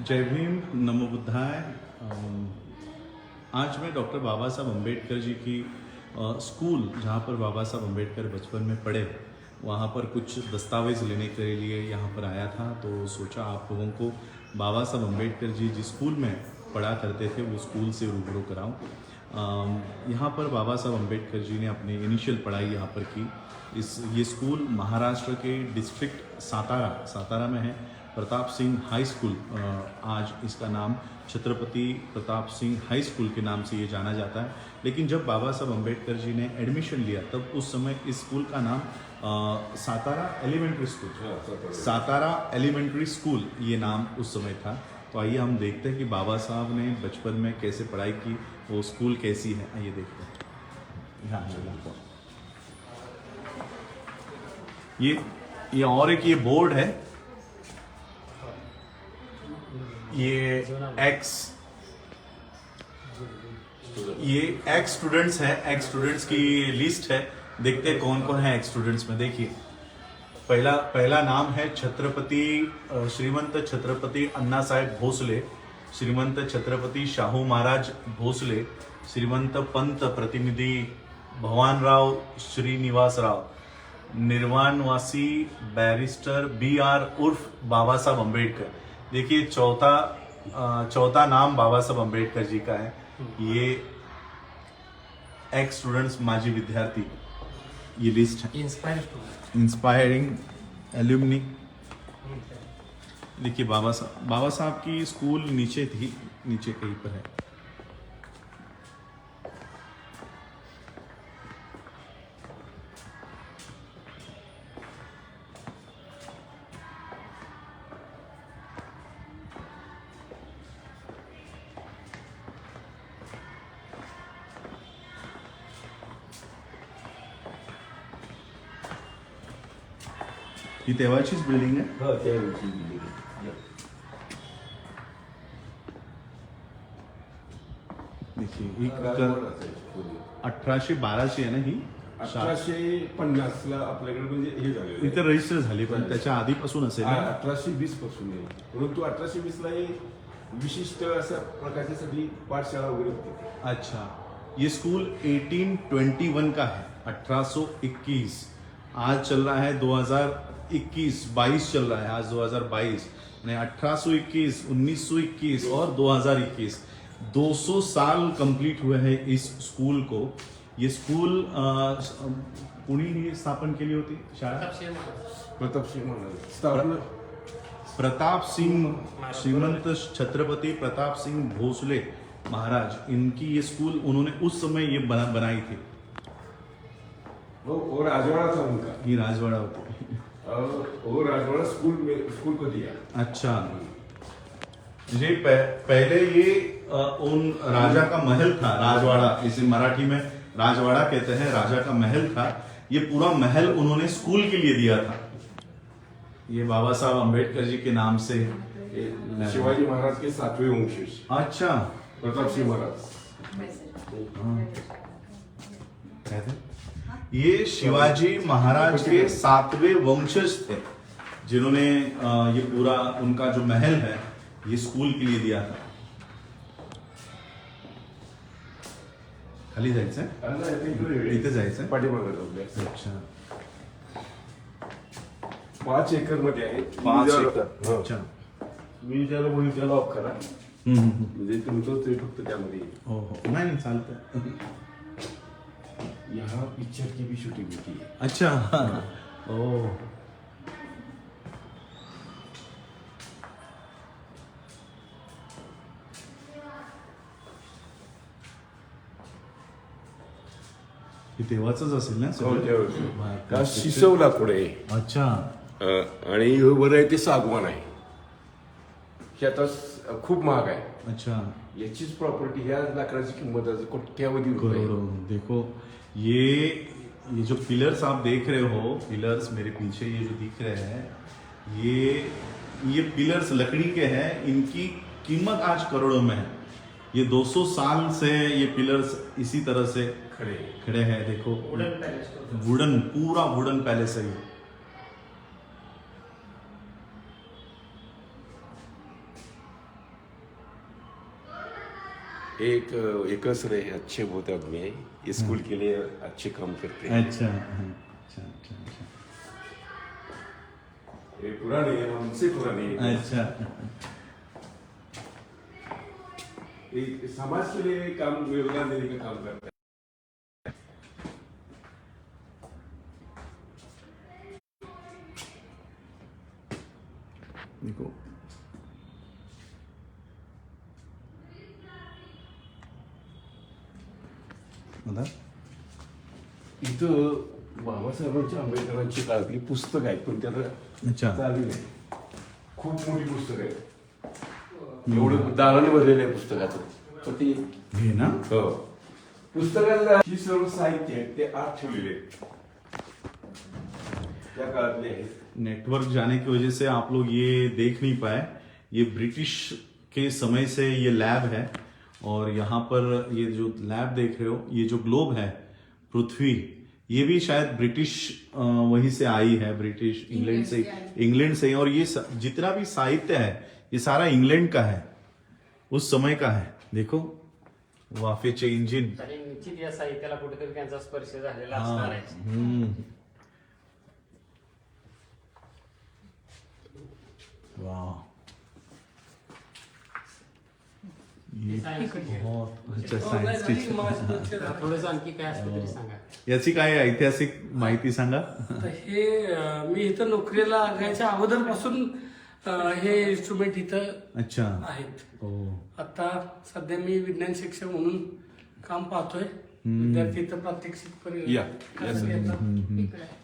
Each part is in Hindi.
जय भीम, नमो बुद्धाय। आज मैं डॉक्टर बाबा साहब अम्बेडकर जी की स्कूल, जहाँ पर बाबा साहब अम्बेडकर बचपन में पढ़े, वहाँ पर कुछ दस्तावेज़ लेने के लिए यहाँ पर आया था। तो सोचा आप लोगों को बाबा साहब अम्बेडकर जी जिस स्कूल में पढ़ा करते थे वो स्कूल से रूबरू कराऊँ। यहाँ पर बाबा साहब अम्बेडकर जी ने अपनी इनिशियल पढ़ाई यहाँ पर की। ये स्कूल महाराष्ट्र के डिस्ट्रिक्ट सातारा में है। प्रताप सिंह हाई स्कूल, आज इसका नाम छत्रपति प्रताप सिंह हाई स्कूल के नाम से ये जाना जाता है। लेकिन जब बाबा साहब अम्बेडकर जी ने एडमिशन लिया तब उस समय इस स्कूल का नाम सातारा एलिमेंट्री स्कूल ये नाम उस समय था। तो आइए हम देखते हैं कि बाबा साहब ने बचपन में कैसे पढ़ाई की, वो स्कूल कैसी है, आइए देखते हैं। ये और एक ये बोर्ड है, ये एक्स स्टूडेंट्स है, एक्स स्टूडेंट्स की लिस्ट है। देखते हैं कौन कौन है एक्स स्टूडेंट्स में। देखिए पहला नाम है छत्रपति श्रीमंत छत्रपति अन्ना साहेब भोसले, श्रीमंत छत्रपति शाहू महाराज भोसले, श्रीमंत पंत प्रतिनिधि भवानराव श्रीनिवास राव, निर्वाणवासी बैरिस्टर BR उर्फ बाबा साहब अम्बेडकर। देखिए चौथा नाम बाबा साहब अम्बेडकर जी का है। ये एक्स स्टूडेंट्स माजी विद्यार्थी, ये लिस्ट है। Inspiring alumni. देखिए बाबा साहब की स्कूल नीचे कहीं पर है। ही तेव्हाचीच बिल्डिंग आहे। हो, त्यावेळची बिल्डिंग आहे. देखिए 1812ची आहे ना ही? 1850 ला आपल्याकडे म्हणजे हे झालेलं इथे रजिस्टर झाली, पण त्याच्या आधीपासून असेल ना? 1820 पासून आहे. परंतु 1820 ला हे विशिष्ट अशा प्रकारच्यासाठी पाठशाळा वगैरे होती. अच्छा, ये स्कूल 1821 का है, 1821। आज चल रहा है 2021 चल रहा है, आज 2022, 1821, 1921 और 2021, 200 साल कंप्लीट हुए हैं इस स्कूल को। ये स्कूल कुणी स्थापन केली होती शाळा? प्रताप सिंह श्रीमंत छत्रपति प्रताप सिंह भोसले महाराज, इनकी ये स्कूल उन्होंने उस समय ये बनाई थी। वो राजवाड़ा था उनका। ये राजवाड़ा होती। वो राजवाड़ा स्कूल को दिया। अच्छा, ये पहले ये उन राजा का महल था, राजवाड़ा, इसे मराठी में राजवाड़ा कहते हैं, राजा का महल था। ये पूरा महल उन्होंने स्कूल के लिए दिया था। ये बाबा साहब अम्बेडकर जी के नाम से। शिवाजी महाराज के 7वें वंशज। अच्छा, प्रताप सिंह महाराज। ये शिवाजी महाराज के 7वें वंशज थे, जिन्होंने ये पूरा उनका जो महल है ये स्कूल के लिए दिया था। खाली जायचंय, इथे जायचंय पाठीमागे. अच्छा, 5 एकर मध्ये आहे. 5 एकर. अच्छा, म्युझियम ऑफ करा, म्हणजे तुमचं ते फक्त त्यामध्ये. हो, नाही चालतंय. यहाँ पिक्चर की भी शूटिंग होती है. अच्छा, ओ, तेव्हाच असेल ना? शिसवला पुढे. अच्छा, आणि वर आहे ते सागवान आहे. हे आता खूप महाग आहे. अच्छा, याचीच प्रॉपर्टी, ह्या लाकडाची किंमत आहे कोट्यावधी रुपये. देखो ये जो पिलर्स आप देख रहे हो, पिलर्स मेरे पीछे ये जो दिख रहे हैं, ये पिलर्स लकड़ी के हैं। इनकी कीमत आज करोड़ों में है। ये 200 साल से ये पिलर्स इसी तरह से खड़े हैं। देखो, वुडन, पूरा वुडन पैलेस है ये। एक असर है, अच्छे बहुत आदमी है, ये स्कूल के लिए अच्छे काम करते हैं। अच्छा अच्छा अच्छा अच्छा ये पुराने हैं, हमसे पुराने हैं। अच्छा ये समाज के लिए काम, योगदान देने का काम करता है। देखो बता इथं बाबासाहेबांच्या आंबेडकरांची काळातली पुस्तक आहेत, पण त्याला अच्छा चालू नाही. खूप मोठी पुस्तक आहे, एवढं दालन भरलेलं आहे पुस्तकाचं. पण ती हे ना हो, पुस्तकाला ही सर्व साहित्य आहे ते आत ठेवलेले आहेत, त्या काळातले आहेत. नेटवर्क जाने की वजह से आप लोग ये देख नहीं पाए, ये ब्रिटिश के समय से ये लैब है और यहाँ पर ये जो लैब देख रहे हो, ये जो ग्लोब है पृथ्वी, ये भी शायद ब्रिटिश वहीं से आई है, ब्रिटिश इंग्लैंड से ही। और ये जितना भी साहित्य है ये सारा इंग्लैंड का है, उस समय का है. देखो वाफेचे इंजिन. आणि निश्चित या साहित्याला कुठेतरी त्यांचा स्पर्श झालेला हाँ, असणार आहे. वाह हे सायन्स बहुत अच्छा सायन्स टीचर. थोडंसं आणखी काय असतं तरी सांगा. याची काय ऐतिहासिक माहिती सांगा. तर हे मी इथं नोकरीला लागायच्या अगोदरपासून हे इन्स्ट्रुमेंट इथं अच्छा आहेत. ओ आता सध्या मी विज्ञान शिक्षक म्हणून काम पाहतोय. विद्यार्थी इथं प्रात्यक्षिक या,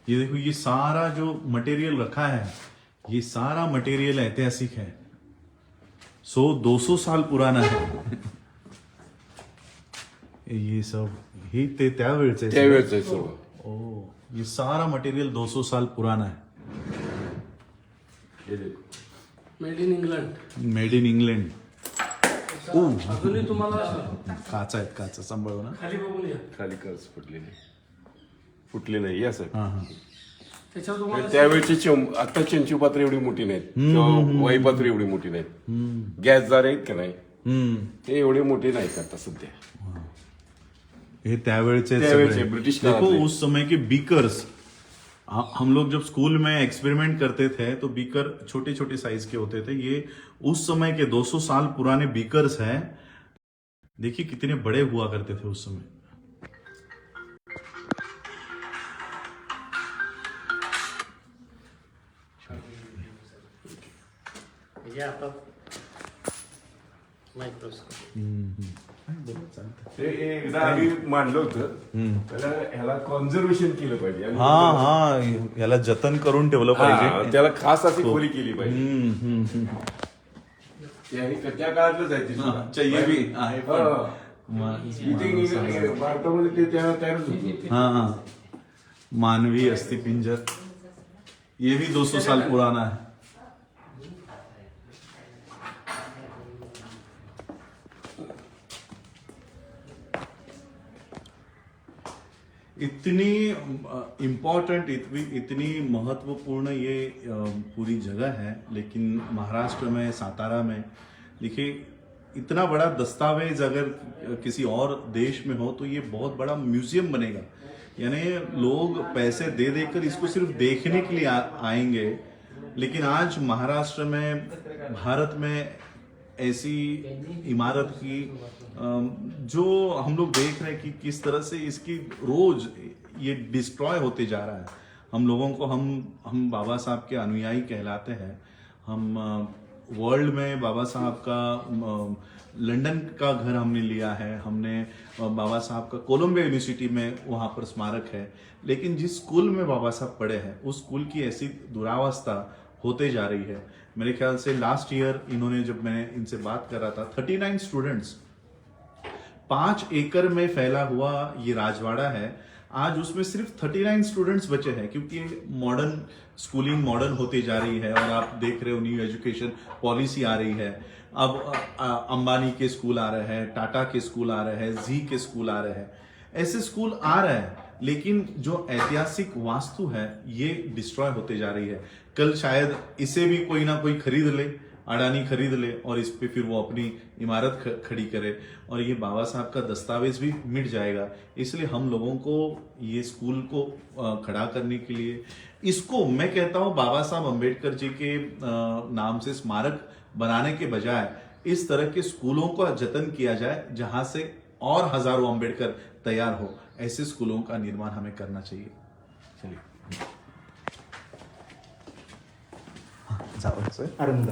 ये देखो, ये सारा जो मटेरियल रखा है, ये सारा मटेरियल ऐतिहासिक है, 100-200 साल पुराना है. ये सब ही ते त्यावेळचे त्यावेळेच आहे सर्व. ओ, ये सारा मटेरियल 200 साल पुराना है. हे देखो. Made in England. Made in England. अजूनही तुम्हाला काचा आहेत, काचा सांभाळू ना. खाली बघून या. खाली कर्ज फुटले नाही या सर. हा हा त्याच्यावर तुम्हाला त्यावेळची आता चंचू पात्र एवढी मोठी नाहीत किंवा वाई पात्र एवढी मोठी नाहीत. गॅसदार आहेत का नाही, ते एवढे मोठे नाहीत आता सध्या. ये त्यावेळचे त्यावेळचे सगळे. ब्रिटिश देखो काळातले. उस समय के बीकर्स, हम लोग जब स्कूल में एक्सपेरिमेंट करते थे तो बीकर छोटे छोटे साइज के होते थे. ये उस समय के 200 साल पुराने बीकर्स हैं. देखिए कितने बड़े हुआ करते थे उस समय. म्हणजे आता मायक्रोस्कोप. ते एकदा आम्ही मांडलं होतं, त्याला ह्याला कॉन्झर्वेशन केलं पाहिजे. आणि हा हा याला जतन करून ठेवलं हा, पाहिजे. त्याला खास अशी खोली केली पाहिजे. हम्म. त्या काळातलंच आहे ते सुद्धा. अच्छा, ये भी आहे पण. इथे भारतामध्ये ते त्या तयारच होतं. हाँ मानवीय अस्थिपिंजर, ये भी 200 साल पुराना है. इतनी इम्पोर्टेंट, इतनी महत्वपूर्ण ये पूरी जगह है, लेकिन महाराष्ट्र में, सातारा में देखिए इतना बड़ा दस्तावेज अगर किसी और देश में हो तो ये बहुत बड़ा म्यूजियम बनेगा. यानी लोग पैसे दे देकर इसको सिर्फ देखने के लिए आएंगे, लेकिन आज महाराष्ट्र में, भारत में ऐसी इमारत की जो हम लोग देख रहे हैं कि किस तरह से इसकी रोज ये डिस्ट्रॉय होते जा रहा है. हम लोगों को, हम बाबा साहब के अनुयायी कहलाते हैं. हम वर्ल्ड में बाबा साहब का लंदन का घर हमने लिया है, हमने बाबा साहब का कोलंबिया यूनिवर्सिटी में वहाँ पर स्मारक है, लेकिन जिस स्कूल में बाबा साहब पढ़े हैं उस स्कूल की ऐसी दुरावस्था होते जा रही है. मेरे ख्याल से लास्ट ईयर इन्होंने, जब मैं इनसे बात कर रहा था, 39 स्टूडेंट्स, 5 एकड़ में फैला हुआ ये राजवाड़ा है, आज उसमें सिर्फ 39 स्टूडेंट्स बचे हैं, क्योंकि मॉडर्न स्कूलिंग मॉडर्न होती जा रही है और आप देख रहे हो न्यू एजुकेशन पॉलिसी आ रही है. अब अंबानी के स्कूल आ रहे हैं, टाटा के स्कूल आ रहे हैं, जी के स्कूल आ रहे हैं, ऐसे स्कूल आ रहे हैं, लेकिन जो ऐतिहासिक वास्तु है ये डिस्ट्रॉय होते जा रही है. कल शायद इसे भी कोई ना कोई खरीद ले अडानी खरीद ले और इस पे फिर वो अपनी इमारत खड़ी करे और ये बाबा साहब का दस्तावेज भी मिट जाएगा। इसलिए हम लोगों को ये स्कूल को खड़ा करने के लिए, इसको मैं कहता हूँ बाबा साहब अम्बेडकर जी के नाम से स्मारक बनाने के बजाय इस तरह के स्कूलों का जतन किया जाए जहां से और हजारों अम्बेडकर तैयार हो। ऐसे स्कूलों का निर्माण हमें करना चाहिए। चलिए जाओ अरुंद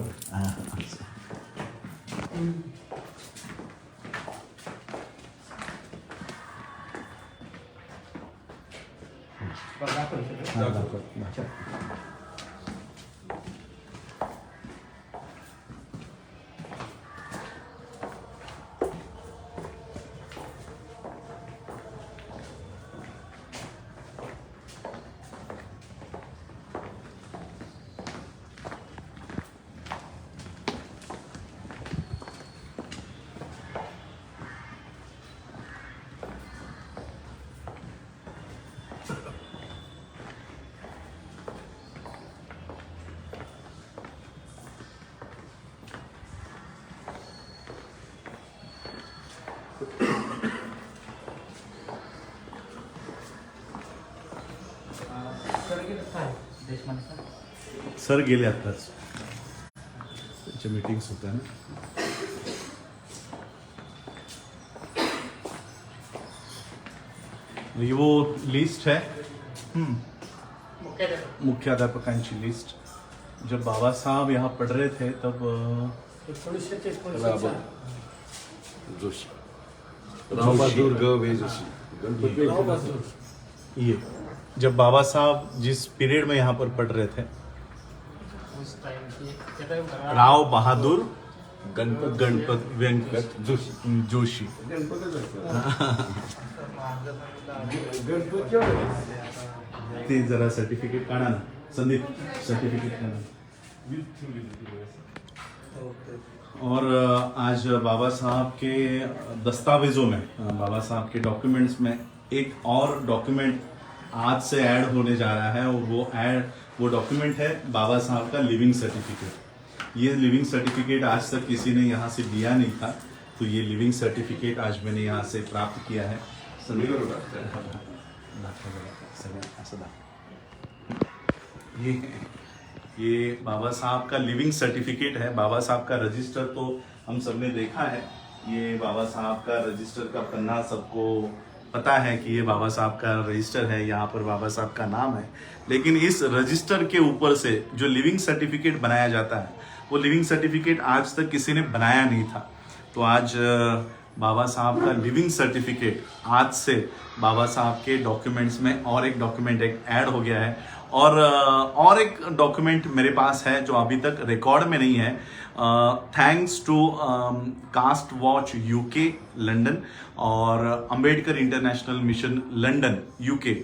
सर गेले आताच, त्यांच्या मीटिंग्स होत्या ना। ये वो लिस्ट है मुख्याध्यापकांची लिस्ट। जब बाबा साहब यहाँ पढ़ रहे थे तब 1943 जोशी, रावबहादूर ग वे जोशी, गणपती ये जब बाबा साहब जिस पीरियड में यहाँ पर पढ़ रहे थे, उस टाइम की राव बहादुर गणपत वेंकट जोशी। ते जरा सर्टिफिकेट काढा ना संदीप, सर्टिफिकेट काढा। और आज बाबा साहब के दस्तावेजों में, बाबा साहब के डॉक्यूमेंट्स में एक और डॉक्यूमेंट आज से ऐड होने जा रहा है और वो डॉक्यूमेंट है बाबा साहब का लिविंग सर्टिफिकेट। ये लिविंग सर्टिफिकेट आज तक किसी ने यहाँ से दिया नहीं था, तो ये लिविंग सर्टिफिकेट आज मैंने यहाँ से प्राप्त किया है। ये बाबा साहब का लिविंग सर्टिफिकेट है। बाबा साहब का रजिस्टर तो हम सबने देखा है, ये बाबा साहब का रजिस्टर का पन्ना सबको पता है कि ये बाबा साहब का रजिस्टर है, यहाँ पर बाबा साहब का नाम है। लेकिन इस रजिस्टर के ऊपर से जो लिविंग सर्टिफिकेट बनाया जाता है, वो लिविंग सर्टिफिकेट आज तक किसी ने बनाया नहीं था। तो आज बाबा साहब का लिविंग सर्टिफिकेट आज से बाबा साहब के डॉक्यूमेंट्स में और एक डॉक्यूमेंट ऐड हो गया है। और एक डॉक्यूमेंट मेरे पास है जो अभी तक रिकॉर्ड में नहीं है। Thanks to Caste Watch UK London और Ambedkar International Mission London UK,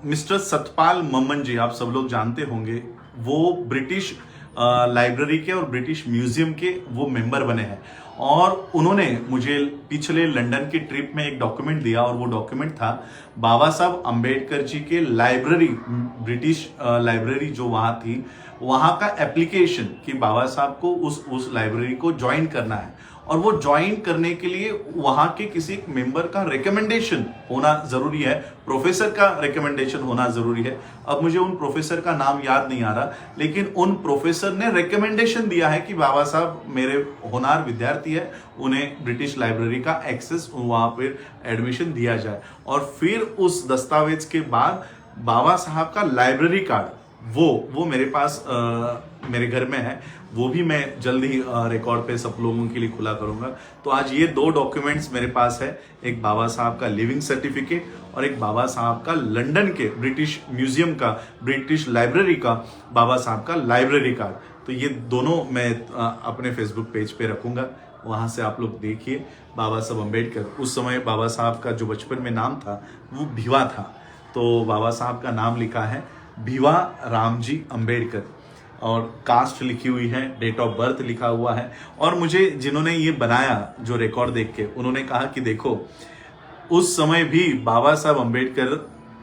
Mister Satpal Mamman ji, आप सब लोग जानते होंगे, वो ब्रिटिश लाइब्रेरी के और ब्रिटिश म्यूजियम के वो मेंबर बने हैं। और उन्होंने मुझे पिछले लंदन की ट्रिप में एक डॉक्यूमेंट दिया और वो डॉक्यूमेंट था बाबा साहब अंबेडकर जी के लाइब्रेरी, ब्रिटिश लाइब्रेरी जो वहाँ थी, वहाँ का एप्लीकेशन कि बाबा साहब को उस लाइब्रेरी को ज्वाइन करना है और वो ज्वाइन करने के लिए वहाँ के किसी मेंबर का रिकमेंडेशन होना जरूरी है, प्रोफेसर का रिकमेंडेशन होना जरूरी है। अब मुझे उन प्रोफेसर का नाम याद नहीं आ रहा, लेकिन उन प्रोफेसर ने रिकमेंडेशन दिया है कि बाबा साहब मेरे होनहार विद्यार्थी है, उन्हें ब्रिटिश लाइब्रेरी का एक्सेस, वहाँ पर एडमिशन दिया जाए। और फिर उस दस्तावेज के बाद बाबा साहब का लाइब्रेरी कार्ड वो मेरे पास मेरे घर में है, वो भी मैं जल्द ही रिकॉर्ड पे सब लोगों के लिए खुला करूंगा। तो आज ये दो डॉक्यूमेंट्स मेरे पास है, एक बाबा साहब का लिविंग सर्टिफिकेट और एक बाबा साहब का लंदन के ब्रिटिश म्यूजियम का, ब्रिटिश लाइब्रेरी का बाबा साहब का लाइब्रेरी कार्ड। तो ये दोनों मैं अपने फेसबुक पेज पे रखूंगा, वहां से आप लोग देखिए। बाबा साहब अम्बेडकर, उस समय बाबा साहब का जो बचपन में नाम था वो भिवा था, तो बाबा साहब का नाम लिखा है भिवा रामजी अम्बेडकर और कास्ट लिखी हुई है, डेट ऑफ बर्थ लिखा हुआ है। और मुझे जिन्होंने ये बनाया, जो रिकॉर्ड देख के, उन्होंने कहा कि देखो उस समय भी बाबा साहब अम्बेडकर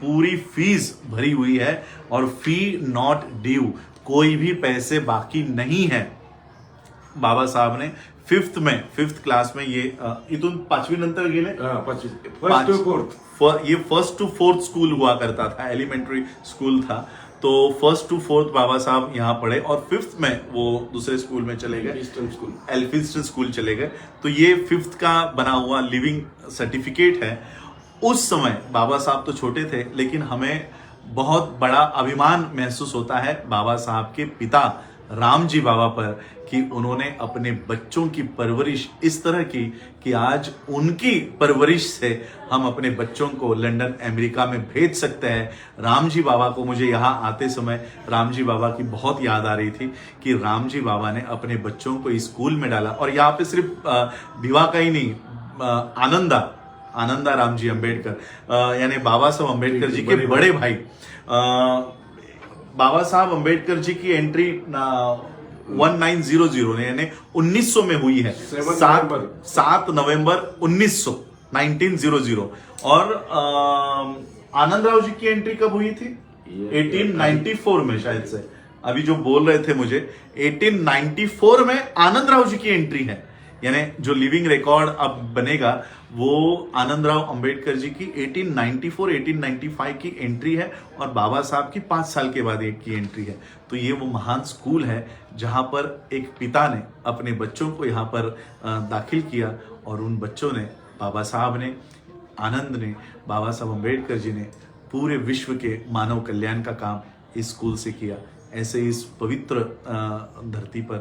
पूरी फीस भरी हुई है और फी नॉट ड्यू, कोई भी पैसे बाकी नहीं है बाबासाहेब ने फिफ्थ क्लास में ये इथून 5वी नंतर गेले फर्स्ट टू फोर्थ ये 1st to 4th स्कूल हुआ करता था, एलिमेंट्री स्कूल था। तो 1st to 4th बाबा साहब यहाँ पढ़े और 5th में वो दूसरे स्कूल में चले गए, ईस्टर्न स्कूल। एल्फिंस्टन स्कूल चले गए। तो ये 5th का बना हुआ लिविंग सर्टिफिकेट है। उस समय बाबा साहब तो छोटे थे, लेकिन हमें बहुत बड़ा अभिमान महसूस होता है बाबा साहब के पिता राम जी बाबा पर कि उन्होंने अपने बच्चों की परवरिश इस तरह की कि आज उनकी परवरिश से हम अपने बच्चों को लंदन अमेरिका में भेज सकते हैं। राम जी बाबा को मुझे यहाँ आते समय राम जी बाबा की बहुत याद आ रही थी कि राम जी बाबा ने अपने बच्चों को इस स्कूल में डाला। और यहाँ पे सिर्फ भिवा का ही नहीं, आनंदा राम जी अम्बेडकर यानी बाबा साहब अम्बेडकर जी के बड़े भाई बाबा साहब अम्बेडकर जी की एंट्री 1900 यानी 1900 में हुई है, 7 नवंबर 1900 और आनंदराव जी की एंट्री कब हुई थी? 1894 में शायद से, अभी जो बोल रहे थे मुझे 1894 में आनंदराव जी की एंट्री है। यानी जो लिविंग रिकॉर्ड अब बनेगा वो आनंदराव अंबेडकर जी की 1894-1895 की एंट्री है और बाबा साहब की 5 साल के बाद एक की एंट्री है। तो ये वो महान स्कूल है जहां पर एक पिता ने अपने बच्चों को यहाँ पर दाखिल किया और उन बच्चों ने, बाबा साहब ने, आनंद ने, बाबा साहब अंबेडकर जी ने पूरे विश्व के मानव कल्याण का काम इस स्कूल से किया। ऐसे इस पवित्र धरती पर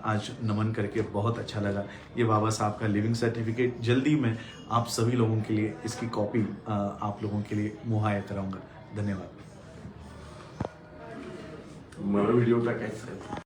आज नमन करके बहुत अच्छा लगा। ये बाबा साहब का लिविंग सर्टिफिकेट जल्दी मैं आप सभी लोगों के लिए इसकी कॉपी आप लोगों के लिए मुहैया कराऊंगा। धन्यवाद। मला व्हिडिओ टाकायचा